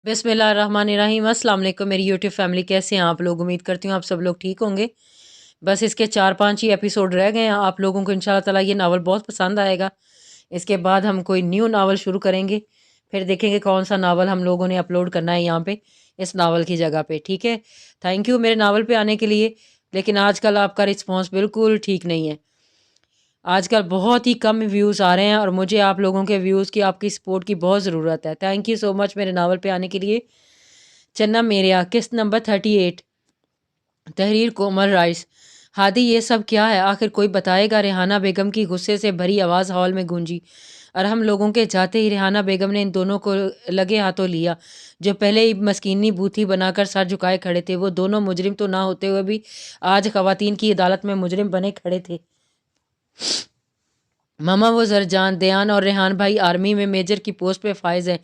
बिस्मिल्लाहिर्रहमानिर्रहीम। अस्सलाम वालेकुम मेरी यूट्यूब फैमिली, कैसे हैं आप लोग? उम्मीद करती हूँ आप सब लोग ठीक होंगे। बस इसके 4-5 ही एपिसोड रह गए हैं। आप लोगों को इंशाल्लाह ताला ये नावल बहुत पसंद आएगा। इसके बाद हम कोई न्यू नावल शुरू करेंगे, फिर देखेंगे कौन सा नावल हम लोगों ने अपलोड करना है यहाँ पे इस नावल की जगह पे। ठीक है, थैंक यू मेरे नावल पे आने के लिए। लेकिन आजकल आपका रिस्पॉन्स बिल्कुल ठीक नहीं है। आजकल बहुत ही कम व्यूज़ आ रहे हैं और मुझे आप लोगों के व्यूज़ की, आपकी सपोर्ट की बहुत ज़रूरत है। थैंक यू सो मच मेरे नावल पे आने के लिए। चन्ना मेरेया, किस्त नंबर 38, तहरीर कोमल राइस। हादी ये सब क्या है आखिर, कोई बताएगा? रेहाना बेगम की गुस्से से भरी आवाज़ हॉल में गूंजी और हम लोगों के जाते ही रेहाना बेगम ने इन दोनों को लगे हाथों लिया, जो पहले ही मस्कीनी बूथी बनाकर सर झुकाए खड़े थे। वो दोनों मुजरिम तो ना होते हुए भी आज खवातीन की अदालत में मुजरिम बने खड़े थे। मामा वो जरजान, दयान और रेहान भाई आर्मी में मेजर की पोस्ट पे फाइज हैं।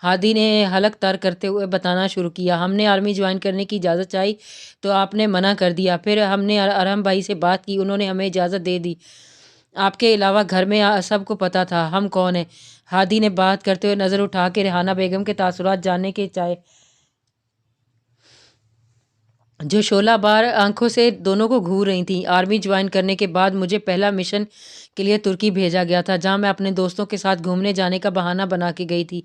हादी ने हलक तर करते हुए बताना शुरू किया। हमने आर्मी ज्वाइन करने की इजाज़त चाही तो आपने मना कर दिया। फिर हमने अरहम भाई से बात की, उन्होंने हमें इजाज़त दे दी। आपके अलावा घर में सबको पता था हम कौन हैं। हादी ने बात करते हुए नज़र उठा के रेहाना बेगम के तासुरात जानने के चाहे, जो शोला बार आंखों से दोनों को घूर रही थी। आर्मी ज्वाइन करने के बाद मुझे पहला मिशन के लिए तुर्की भेजा गया था, जहां मैं अपने दोस्तों के साथ घूमने जाने का बहाना बना के गई थी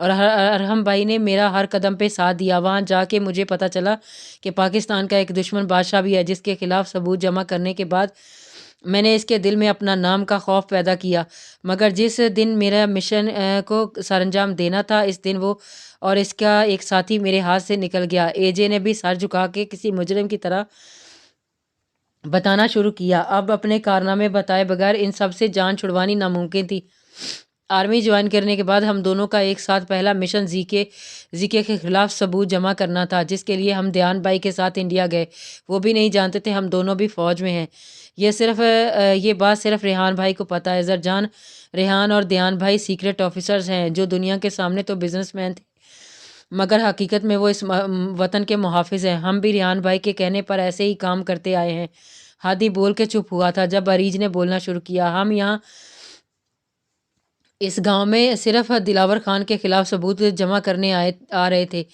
और अरहम भाई ने मेरा हर कदम पे साथ दिया। वहां जाके मुझे पता चला कि पाकिस्तान का एक दुश्मन बादशाह भी है, जिसके खिलाफ सबूत जमा करने के बाद मैंने इसके दिल में अपना नाम का खौफ पैदा किया। मगर जिस दिन मेरा मिशन को सरंजाम देना था, इस दिन वो और इसका एक साथी मेरे हाथ से निकल गया। एजे ने भी सर झुका के किसी मुजरिम की तरह बताना शुरू किया। अब अपने कारनामे बताए बगैर इन सब से जान छुड़वानी नामुमकिन थी। आर्मी ज्वाइन करने के बाद हम दोनों का एक साथ पहला मिशन जीके के खिलाफ सबूत जमा करना था, जिसके लिए हम दयान भाई के साथ इंडिया गए। वो भी नहीं जानते थे हम दोनों भी फ़ौज में हैं। ये बात सिर्फ रेहान भाई को पता है। जरजान, रेहान और दयान भाई सीक्रेट ऑफिसर्स हैं, जो दुनिया के सामने तो बिजनेसमैन थे, मगर हकीकत में वो इस वतन के मुहाफिज हैं। हम भी रेहान भाई के कहने पर ऐसे ही काम करते आए हैं। हादी बोल के चुप हुआ था जब अरीज ने बोलना शुरू किया। हम यहाँ इस गांव में सिर्फ दिलावर खान के खिलाफ सबूत जमा करने आ रहे थे।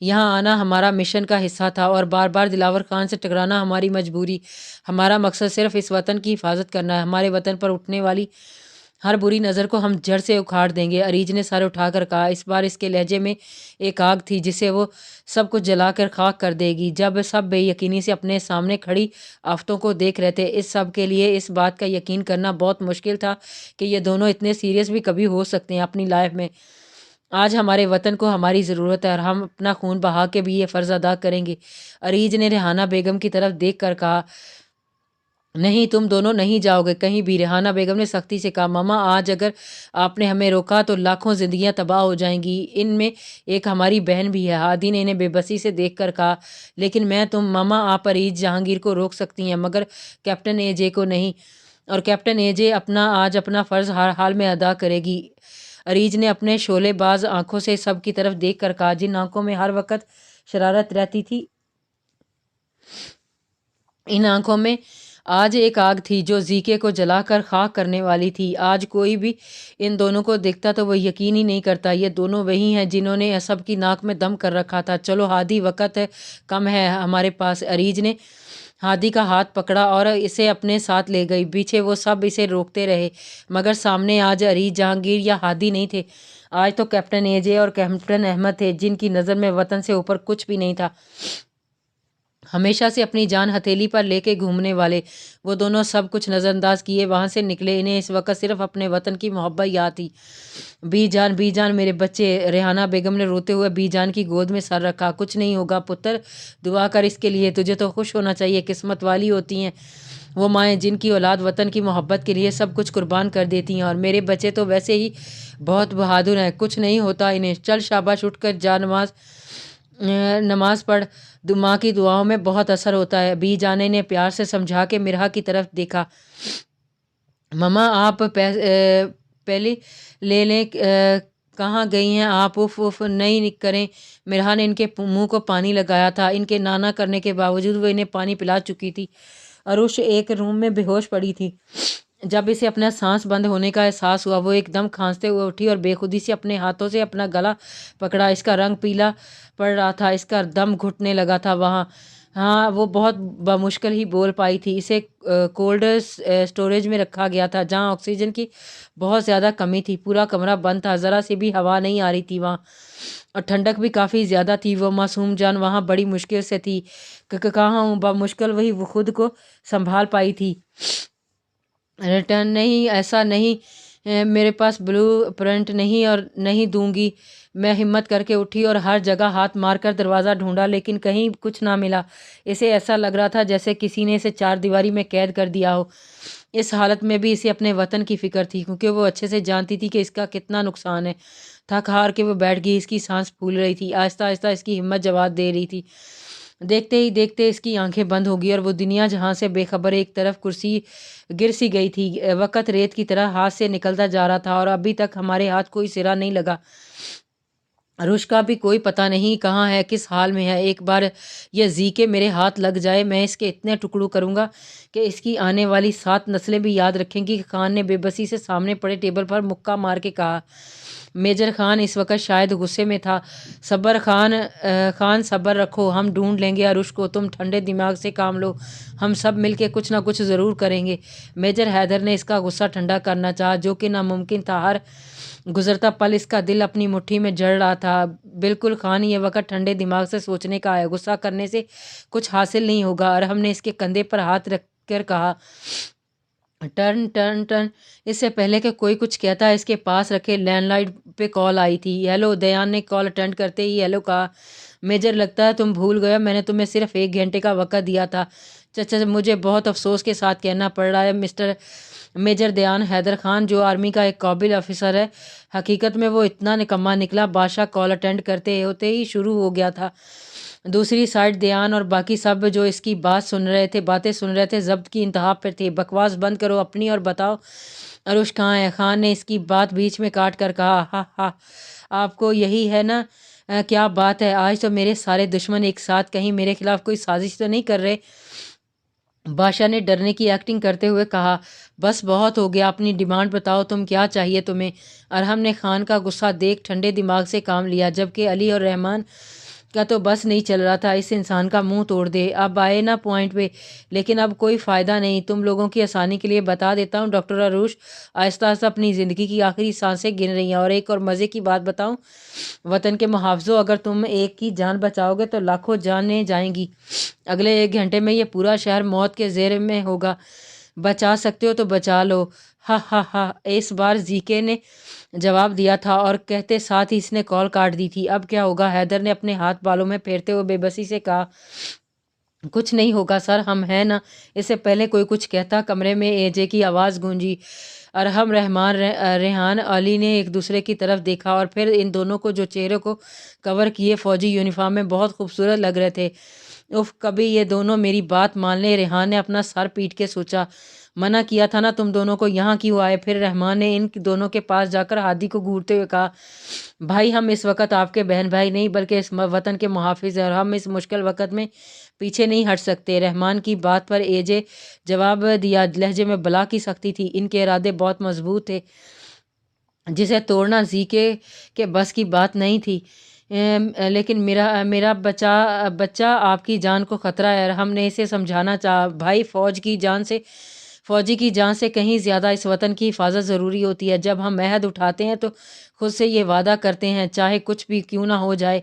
यहाँ आना हमारा मिशन का हिस्सा था और बार बार दिलावर खान से टकराना हमारी मजबूरी। हमारा मकसद सिर्फ इस वतन की हिफाजत करना है। हमारे वतन पर उठने वाली हर बुरी नज़र को हम जड़ से उखाड़ देंगे। अरीज ने सर उठाकर कहा। इस बार इसके लहजे में एक आग थी जिसे वो सब कुछ जलाकर खाक कर देगी। जब सब बेयकीनी से अपने सामने खड़ी आफतों को देख रहे थे, इस सब के लिए इस बात का यकीन करना बहुत मुश्किल था कि ये दोनों इतने सीरियस भी कभी हो सकते हैं अपनी लाइफ में। आज हमारे वतन को हमारी ज़रूरत है और हम अपना खून बहा के भी ये फ़र्ज़ अदा करेंगे। अरीज ने रेहाना बेगम की तरफ देख कर कहा, नहीं, तुम दोनों नहीं जाओगे कहीं भी। रेहाना बेगम ने सख्ती से कहा, मामा आज अगर आपने हमें रोका तो लाखों जिंदगियां तबाह हो जाएंगी, इनमें एक हमारी बहन भी है। हादी ने इन्हें बेबसी से देखकर कहा, लेकिन मामा आप अरीज जहांगीर को रोक सकती हैं, मगर कैप्टन एजे को नहीं। और कैप्टन एजे आज अपना फ़र्ज़ हर हाल में अदा करेगी। अरीज ने अपने शोलेबाज आंखों से सब की तरफ देख कर कहा, जिन आंखों में हर वक्त शरारत रहती थी, इन आंखों में आज एक आग थी जो जीके को जलाकर खाक करने वाली थी। आज कोई भी इन दोनों को देखता तो वो यकीन ही नहीं करता ये दोनों वही हैं जिन्होंने सब की नाक में दम कर रखा था। चलो हादी, वक्त है कम है हमारे पास। अरीज ने हादी का हाथ पकड़ा और इसे अपने साथ ले गई। पीछे वो सब इसे रोकते रहे, मगर सामने आज अरीज, जहांगीर या हादी नहीं थे। आज तो कैप्टन एजे और कैप्टन अहमद थे, जिनकी नज़र में वतन से ऊपर कुछ भी नहीं था। हमेशा से अपनी जान हथेली पर लेके घूमने वाले वो दोनों सब कुछ नज़रअंदाज किए वहाँ से निकले। इन्हें इस वक्त सिर्फ अपने वतन की मोहब्बत याद थी। बी जान मेरे बच्चे। रेहाना बेगम ने रोते हुए बी जान की गोद में सर रखा। कुछ नहीं होगा पुत्र, दुआ कर इसके लिए। तुझे तो खुश होना चाहिए, किस्मत वाली होती हैं वो माएँ जिनकी औलाद वतन की मोहब्बत के लिए सब कुछ कुर्बान कर देती हैं। और मेरे बच्चे तो वैसे ही बहुत बहादुर हैं, कुछ नहीं होता इन्हें। चल शाबाश, उठकर जा, नमाज पढ़, माँ की दुआओं में बहुत असर होता है। बी जाने ने प्यार से समझा के मिरहा की तरफ देखा। ममा आप पहले ले लें, कहाँ गई हैं आप? उफ उफ नहीं करें। मिरहा ने इनके मुंह को पानी लगाया था। इनके नाना करने के बावजूद वो इन्हें पानी पिला चुकी थी। अरुष एक रूम में बेहोश पड़ी थी। जब इसे अपना सांस बंद होने का एहसास हुआ वो एकदम खांसते हुए उठी और बेखुदी से अपने हाथों से अपना गला पकड़ा। इसका रंग पीला पड़ रहा था, इसका दम घुटने लगा था। वहाँ हाँ, वो बहुत बमुश्किल ही बोल पाई थी। इसे कोल्ड स्टोरेज में रखा गया था जहाँ ऑक्सीजन की बहुत ज़्यादा कमी थी। पूरा कमरा बंद था, ज़रा सी भी हवा नहीं आ रही थी वहाँ, और ठंडक भी काफ़ी ज़्यादा थी। वो मासूम जान वहाँ बड़ी मुश्किल से थी। कहाँ हूँ बमुश्किल वही वो खुद को संभाल पाई थी। रिटर्न नहीं, ऐसा नहीं, मेरे पास ब्लू प्रिंट नहीं और नहीं दूंगी। मैं हिम्मत करके उठी और हर जगह हाथ मारकर दरवाज़ा ढूंढा, लेकिन कहीं कुछ ना मिला। इसे ऐसा लग रहा था जैसे किसी ने इसे चार दीवारी में कैद कर दिया हो। इस हालत में भी इसे अपने वतन की फ़िक्र थी, क्योंकि वो अच्छे से जानती थी कि इसका कितना नुकसान है। थक हार के वो बैठ गई। इसकी सांस फूल रही थी, आहिस्ता आहिस्ता इसकी हिम्मत जवाब दे रही थी। देखते ही देखते इसकी आंखें बंद हो गई और वो दुनिया जहां से बेखबर एक तरफ कुर्सी गिर सी गई थी। वक़्त रेत की तरह हाथ से निकलता जा रहा था और अभी तक हमारे हाथ कोई सिरा नहीं लगा। रुश का भी कोई पता नहीं कहाँ है, किस हाल में है। एक बार यह जी के मेरे हाथ लग जाए, मैं इसके इतने टुकड़ों करूँगा कि इसकी आने वाली 7 नस्लें भी याद रखेंगी। खान ने बेबसी से सामने पड़े टेबल पर मुक्का मार के कहा। मेजर खान इस वक्त शायद गुस्से में था। सब्र खान सब्र रखो, हम ढूंढ लेंगे अरुष को। तुम ठंडे दिमाग से काम लो, हम सब मिलके कुछ ना कुछ ज़रूर करेंगे। मेजर हैदर ने इसका गुस्सा ठंडा करना चाहा, जो कि नामुमकिन था। हर गुजरता पल इसका दिल अपनी मुट्ठी में जड़ रहा था। बिल्कुल खान, ये वक्त ठंडे दिमाग से सोचने का है, गुस्सा करने से कुछ हासिल नहीं होगा। और हमने इसके कंधे पर हाथ रख कर कहा, टर्न टर्न टर्न। इससे पहले कि कोई कुछ कहता, इसके पास रखे लैंडलाइन पे कॉल आई थी। हेलो, दयान ने कॉल अटेंड करते ही हेलो कहा। मेजर, लगता है तुम भूल गए, मैंने तुम्हें सिर्फ 1 घंटे का वक्त दिया था। चाचा, मुझे बहुत अफसोस के साथ कहना पड़ रहा है मिस्टर मेजर दयान हैदर खान, जो आर्मी का एक काबिल ऑफिसर है, हकीकत में वो इतना निकम्मा निकला। बादशाह कॉल अटेंड करते होते ही शुरू हो गया था। दूसरी साइड दयान और बाकी सब जो इसकी बातें सुन रहे थे जब्त की इंतहा पर थे। बकवास बंद करो अपनी और बताओ अरुष कहाँ है। खान ने इसकी बात बीच में काट कर कहा, हा हा, आपको यही है ना, क्या बात है। आज तो मेरे सारे दुश्मन एक साथ कहीं मेरे खिलाफ कोई साजिश तो नहीं कर रहे। बादशाह ने डरने की एक्टिंग करते हुए कहा, बस बहुत हो गया, अपनी डिमांड बताओ, तुम क्या चाहिए तुम्हें। अरहम ने खान का गुस्सा देख ठंडे दिमाग से काम लिया, जबकि अली और रहमान का तो बस नहीं चल रहा था। इस इंसान का मुंह तोड़ दे। अब आए ना पॉइंट पे, लेकिन अब कोई फ़ायदा नहीं। तुम लोगों की आसानी के लिए बता देता हूँ, डॉक्टर अरुष आहिस्ता आहिस्ता अपनी ज़िंदगी की आखिरी सांसें गिन रही हैं। और एक और मज़े की बात बताऊँ, वतन के मुहाफ़िज़ों, अगर तुम एक की जान बचाओगे तो लाखों जानें जाएंगी। अगले 1 घंटे में ये पूरा शहर मौत के ज़ेरे में होगा। बचा सकते हो तो बचा लो। हा हा हा, इस बार जीके ने जवाब दिया था और कहते साथ ही इसने कॉल काट दी थी। अब क्या होगा? हैदर ने अपने हाथ बालों में फेरते हुए बेबसी से कहा, कुछ नहीं होगा सर, हम हैं ना। इससे पहले कोई कुछ कहता, कमरे में एजे की आवाज़ गूंजी। अरहम, रहमान, रेहान, अली ने एक दूसरे की तरफ देखा और फिर इन दोनों को, जो चेहरे को कवर किए फौजी यूनिफॉर्म में बहुत खूबसूरत लग रहे थे। उफ, कभी ये दोनों मेरी बात मान ले। रेहान ने अपना सर पीट के सोचा, मना किया था ना तुम दोनों को, यहाँ क्यों आए? फिर रहमान ने इन दोनों के पास जाकर हादी को घूरते हुए कहा, भाई, हम इस वक्त आपके बहन भाई नहीं बल्कि इस वतन के मुहाफिज हैं और हम इस मुश्किल वक्त में पीछे नहीं हट सकते। रहमान की बात पर एजे जवाब दिया, लहजे में बला की सख्ती थी। इनके इरादे बहुत मजबूत थे, जिसे तोड़ना जी के बस की बात नहीं थी। लेकिन मेरा मेरा बच्चा आपकी जान को ख़तरा है। हमने इसे समझाना चाहा, भाई, फ़ौजी की जान से कहीं ज़्यादा इस वतन की हिफाजत ज़रूरी होती है। जब हम अहद उठाते हैं तो खुद से ये वादा करते हैं, चाहे कुछ भी क्यों ना हो जाए,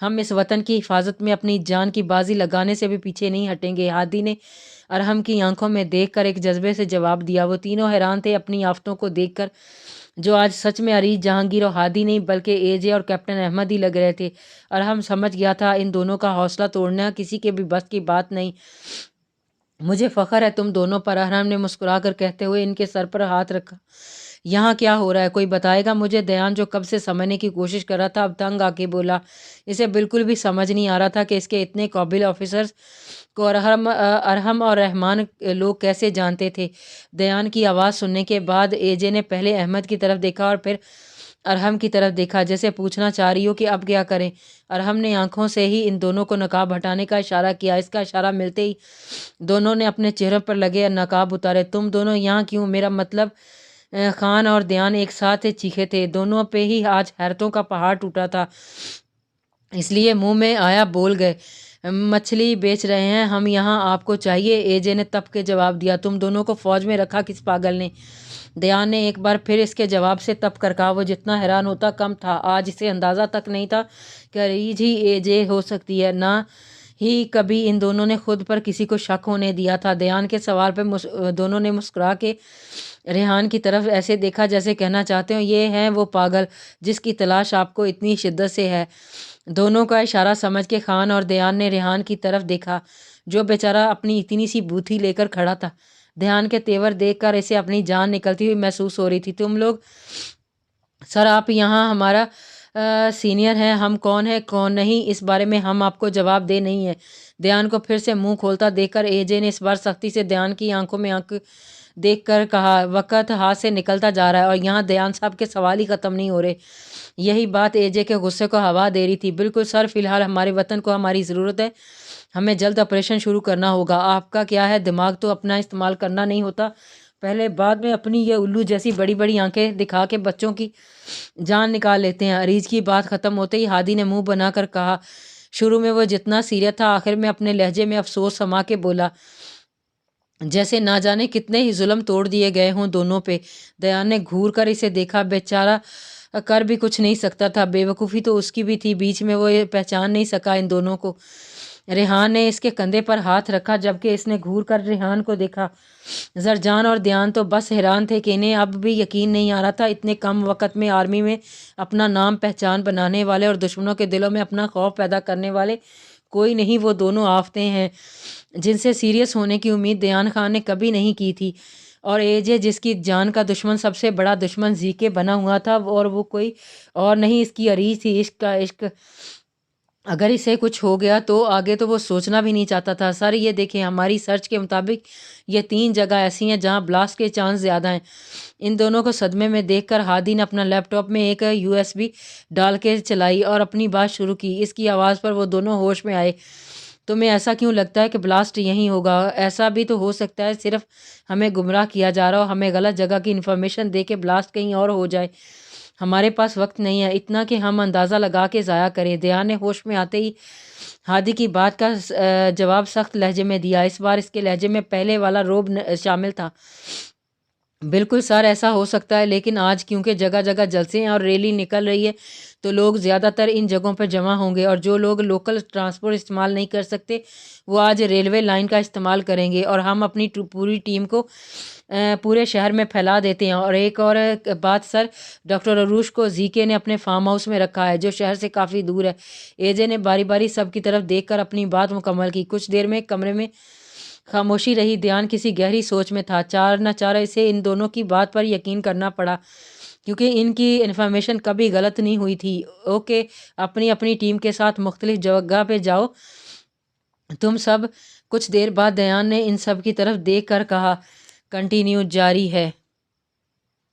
हम इस वतन की हिफाजत में अपनी जान की बाजी लगाने से भी पीछे नहीं हटेंगे। हादी ने अरहम की आंखों में देखकर एक जज्बे से जवाब दिया। वो तीनों हैरान थे अपनी आफतों को देखकर, जो आज सच में अरीज जहांगीर और हादी नहीं बल्कि एजे और कैप्टन अहमद ही लग रहे थे। अरहम समझ गया था इन दोनों का हौसला तोड़ना किसी के भी बस की बात नहीं। मुझे फ़ख्र है तुम दोनों पर। अरहम ने मुस्कुराकर कहते हुए इनके सर पर हाथ रखा। यहाँ क्या हो रहा है, कोई बताएगा मुझे? दयान, जो कब से समझने की कोशिश कर रहा था, अब तंग आके बोला। इसे बिल्कुल भी समझ नहीं आ रहा था कि इसके इतने काबिल ऑफिसर्स को अरहम और रहमान लोग कैसे जानते थे। दयान की आवाज़ सुनने के बाद एजे ने पहले अहमद की तरफ देखा और फिर ارحم کی طرف دیکھا جیسے پوچھنا چاہ رہی ہو کہ اب کیا کریں۔ ارحم نے آنکھوں سے ہی ان دونوں کو نقاب ہٹانے کا اشارہ کیا۔ اس کا اشارہ ملتے ہی دونوں نے اپنے چہروں پر لگے نقاب اتارے۔ تم دونوں یہاں کیوں؟ میرا مطلب خان اور دیان ایک ساتھ چیخے تھے۔ دونوں پہ ہی آج حیرتوں کا پہاڑ ٹوٹا تھا، اس لیے منہ میں آیا بول گئے۔ مچھلی بیچ رہے ہیں ہم یہاں، آپ کو چاہیے؟ اے جے نے تپ کے جواب دیا۔ تم دونوں کو فوج میں رکھا کس پاگل نے؟ دیان نے ایک بار پھر اس کے جواب سے تپ کر کہا۔ وہ جتنا حیران ہوتا کم تھا۔ آج اسے اندازہ تک نہیں تھا کہ اریج ہی اے جے ہو سکتی ہے، نہ ہی کبھی ان دونوں نے خود پر کسی کو شک ہونے دیا تھا۔ دیان کے سوال پہ دونوں نے مسکرا کے ریحان کی طرف ایسے دیکھا جیسے کہنا چاہتے ہو یہ ہے وہ پاگل جس کی تلاش آپ کو اتنی شدت سے ہے۔ دونوں کا اشارہ سمجھ کے خان اور دیان نے ریحان کی طرف دیکھا جو بیچارہ اپنی اتنی سی بوتھی لے کر کھڑا تھا۔ دیان کے تیور دیکھ کر اسے اپنی جان نکلتی ہوئی محسوس ہو رہی تھی۔ تم لوگ سر آپ یہاں ہمارا سینئر ہیں، ہم کون ہے کون نہیں اس بارے میں ہم آپ کو جواب دے نہیں ہے۔ دیان کو پھر سے منہ کھولتا دیکھ کر اے جے نے اس بار سختی سے دیان کی آنکھوں میں آنکھ دیکھ کر کہا۔ وقت ہاتھ سے نکلتا جا رہا ہے اور یہاں دیان صاحب کے سوال ہی ختم نہیں ہو رہے۔ یہی بات اے جے کے غصے کو ہوا دے رہی تھی۔ بالکل سر، فی الحال ہمارے وطن کو ہماری ضرورت ہے، ہمیں جلد آپریشن شروع کرنا ہوگا۔ آپ کا کیا ہے دماغ تو اپنا استعمال کرنا نہیں ہوتا پہلے، بعد میں اپنی یہ الو جیسی بڑی بڑی آنکھیں دکھا کے بچوں کی جان نکال لیتے ہیں۔ اریج کی بات ختم ہوتے ہی ہادی نے منہ بنا کر کہا۔ شروع میں وہ جتنا سیریس تھا آخر میں اپنے لہجے میں افسوس سما کے بولا جیسے نہ جانے کتنے ہی ظلم توڑ دیے گئے ہوں دونوں پہ۔ دیان نے گھور کر اسے دیکھا۔ بیچارہ کر بھی کچھ نہیں سکتا تھا، بے وقوفی تو اس کی بھی تھی، بیچ میں وہ پہچان نہیں سکا ان دونوں کو۔ ریحان نے اس کے کندھے پر ہاتھ رکھا جبکہ اس نے گھور کر ریحان کو دیکھا۔ زرجان اور دیان تو بس حیران تھے کہ انہیں اب بھی یقین نہیں آ رہا تھا اتنے کم وقت میں آرمی میں اپنا نام پہچان بنانے والے اور دشمنوں کے دلوں میں اپنا خوف پیدا کرنے والے کوئی نہیں وہ دونوں آفتیں ہیں جن سے سیریس ہونے کی امید دیان خان نے کبھی نہیں کی تھی، اور اے جے جس کی جان کا دشمن سب سے بڑا دشمن زی کے بنا ہوا تھا اور وہ کوئی اور نہیں اس کی اریج تھی۔ عشق کا عشق، اگر اسے کچھ ہو گیا تو آگے تو وہ سوچنا بھی نہیں چاہتا تھا۔ سر یہ دیکھیں، ہماری سرچ کے مطابق یہ 3 جگہ ایسی ہیں جہاں بلاسٹ کے چانس زیادہ ہیں۔ ان دونوں کو صدمے میں دیکھ کر ہادی نے اپنا لیپ ٹاپ میں ایک USB ڈال کے چلائی اور اپنی بات شروع کی۔ اس کی آواز پر وہ دونوں ہوش میں آئے۔ تمہیں ایسا کیوں لگتا ہے کہ بلاسٹ یہیں ہوگا؟ ایسا بھی تو ہو سکتا ہے صرف ہمیں گمراہ کیا جا رہا ہو، ہمیں غلط جگہ کی انفارمیشن دے کے بلاسٹ کہیں اور ہو جائے۔ ہمارے پاس وقت نہیں ہے اتنا کہ ہم اندازہ لگا کے ضائع کریں۔ دیان نے ہوش میں آتے ہی ہادی کی بات کا جواب سخت لہجے میں دیا۔ اس بار اس کے لہجے میں پہلے والا رعب شامل تھا۔ بالکل سر، ایسا ہو سکتا ہے، لیکن آج کیونکہ جگہ جگہ جلسے ہیں اور ریلی نکل رہی ہے تو لوگ زیادہ تر ان جگہوں پر جمع ہوں گے، اور جو لوگ لوکل ٹرانسپورٹ استعمال نہیں کر سکتے وہ آج ریلوے لائن کا استعمال کریں گے، اور ہم اپنی پوری ٹیم کو پورے شہر میں پھیلا دیتے ہیں۔ اور ایک اور بات سر، ڈاکٹر عروش کو زی کے نے اپنے فارم ہاؤس میں رکھا ہے جو شہر سے کافی دور ہے۔ اے جے نے باری باری سب کی طرف دیکھ کر اپنی بات مکمل کی۔ کچھ دیر میں کمرے میں خاموشی رہی۔ دیان کسی گہری سوچ میں تھا۔ چار نہ چار اسے ان دونوں کی بات پر یقین کرنا پڑا کیونکہ ان کی انفارمیشن کبھی غلط نہیں ہوئی تھی۔ اوکے، اپنی اپنی ٹیم کے ساتھ مختلف جگہ پہ جاؤ تم سب۔ کچھ دیر بعد دیان نے ان سب کی طرف دیکھ کر کہا، کنٹینیو جاری ہے۔